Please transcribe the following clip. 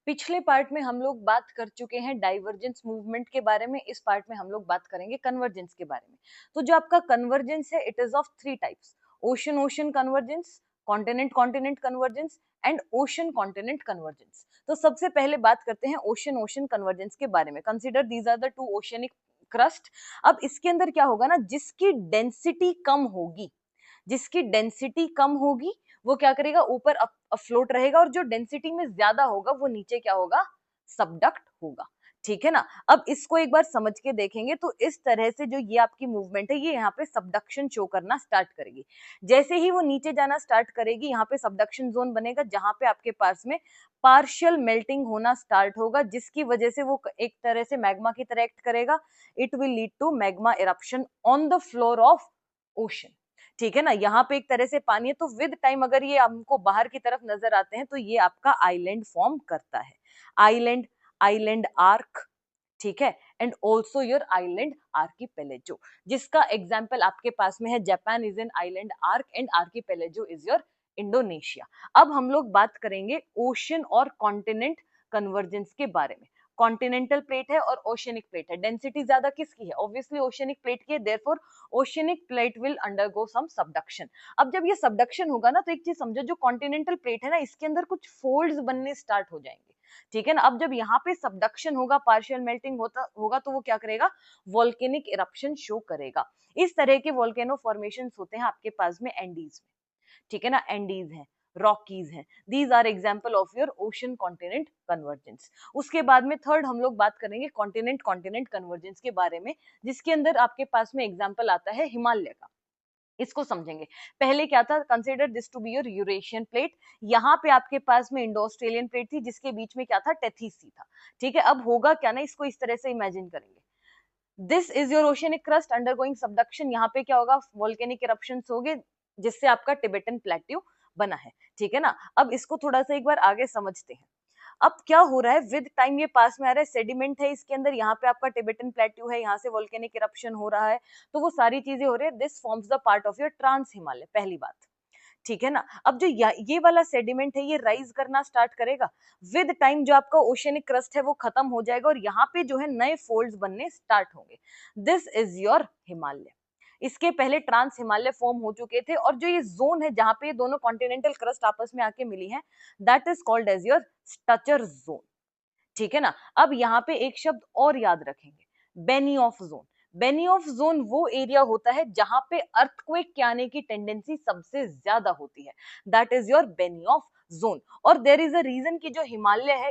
पिछले पार्ट में हम लोग बात कर चुके हैं डाइवर्जेंस मूवमेंट के बारे में। इस पार्ट में हम लोग बात करेंगे कन्वर्जेंस के बारे में। तो जो आपका कन्वर्जेंस है, it is of three types: ocean ocean convergence, continent continent convergence and ocean continent convergence. तो सबसे पहले बात करते हैं ओशन ओशन कन्वर्जेंस के बारे में। Consider these are the two oceanic crust. अब इसके अंदर क्या होगा ना, जिसकी डेंसिटी कम होगी, जिसकी डेंसिटी कम होगी वो क्या करेगा, ऊपर अफ्लोट रहेगा, और जो डेंसिटी में ज्यादा होगा वो नीचे क्या होगा, सबडक्ट होगा। ठीक है ना। अब इसको एक बार समझ के देखेंगे तो इस तरह से जो ये आपकी मूवमेंट है, ये यहाँ पे सबडक्शन शो करना स्टार्ट करेगी। जैसे ही वो नीचे जाना स्टार्ट करेगी, यहाँ पे सबडक्शन जोन बनेगा, जहां पे आपके पास में पार्शियल मेल्टिंग होना स्टार्ट होगा, जिसकी वजह से वो एक तरह से मैग्मा की तरह एक्ट करेगा। It will lead to magma eruption on the floor of ocean. ठीक है ना। यहाँ पे एक तरह से पानी है, तो विद टाइम अगर ये हमको बाहर की तरफ नजर आते हैं तो ये आपका आइलैंड फॉर्म करता है। आइलैंड, आइलैंड आर्क, ठीक है, and also your island archipelago, जिसका एग्जाम्पल आपके पास में है Japan is an island arc and archipelago is your Indonesia. अब हम लोग बात करेंगे ओशन और कॉन्टिनेंट कन्वर्जेंस के बारे में। कॉन्टिनेंटल प्लेट है और ओशनिक प्लेट है, डेंसिटी ज्यादा किसकी है, ऑब्वियसली ओशनिक प्लेट की है, therefore oceanic plate will undergo some subduction. अब जब ये सबडक्शन होगा ना, तो एक चीज समझो, जो कॉन्टिनेंटल प्लेट है ना, इसके अंदर कुछ फोल्ड्स बनने स्टार्ट हो जाएंगे। ठीक है ना। अब जब यहाँ पे सबडक्शन होगा, पार्शियल मेल्टिंग होता होगा, तो वो क्या करेगा, वोल्केनिक इरप्शन शो करेगा। इस तरह के वोल्केनो फॉर्मेशंस होते हैं आपके पास में एंडीज में। ठीक है ना, एंडीज है, रॉकीज है, these are example of your ocean continent convergence. उसके बाद में थर्ड हम लोग बात करेंगे कॉन्टिनेंट कॉन्टिनेंट कन्वर्जेंस के बारे में, जिसके अंदर आपके पास में एग्जाम्पल आता है हिमालय का। इसको समझेंगे। पहले क्या था, consider this to be your Eurasian plate. यहाँ पे आपके पास में इंडो ऑस्ट्रेलियन प्लेट थी, जिसके बीच में क्या था, टेथीस सी था। ठीक है। अब होगा क्या ना, इसको इस तरह से इमेजिन करेंगे, this is your oceanic crust undergoing subduction. यहाँ पे क्या होगा, वोल्केनिक इरप्शंस होंगे, जिससे आपका टिबेटन प्लेट्यू बना है। ठीक है ना। अब इसको थोड़ा सा एक बार आगे समझते हैं। अब क्या हो रहा है, विद टाइम ये पास में आ रहा है, सेडिमेंट है इसके अंदर, यहाँ पे आपका टिबेटन प्लेट्यू है, यहाँ से वोल्केनिक इरप्शन हो रहा है, तो वो सारी चीजें हो रही है। This forms the part of your trans Himalaya, पहली बात। ठीक है ना। अब जो ये वाला सेडिमेंट है, ये राइज करना स्टार्ट करेगा। विद टाइम जो आपका ओशनिक क्रस्ट है वो खत्म हो जाएगा, और यहाँ पे जो है नए फोल्ड्स बनने स्टार्ट होंगे। This is your Himalaya. इसके पहले ट्रांस हिमालय फॉर्म हो चुके थे, और जो ये जोन है जहां पे ये दोनों कॉन्टिनेंटल क्रस्ट आपस में आके मिली है, that is called as your suture zone. ठीक है ना। अब यहाँ पे एक शब्द और याद रखेंगे, बेनियोफ जोन। बेनियोफ जोन वो एरिया होता है जहां पे अर्थक्वेक के आने की टेंडेंसी सबसे ज्यादा होती है, that is your Benioff zone. और देयर इज अ रीजन कि जो हिमालय है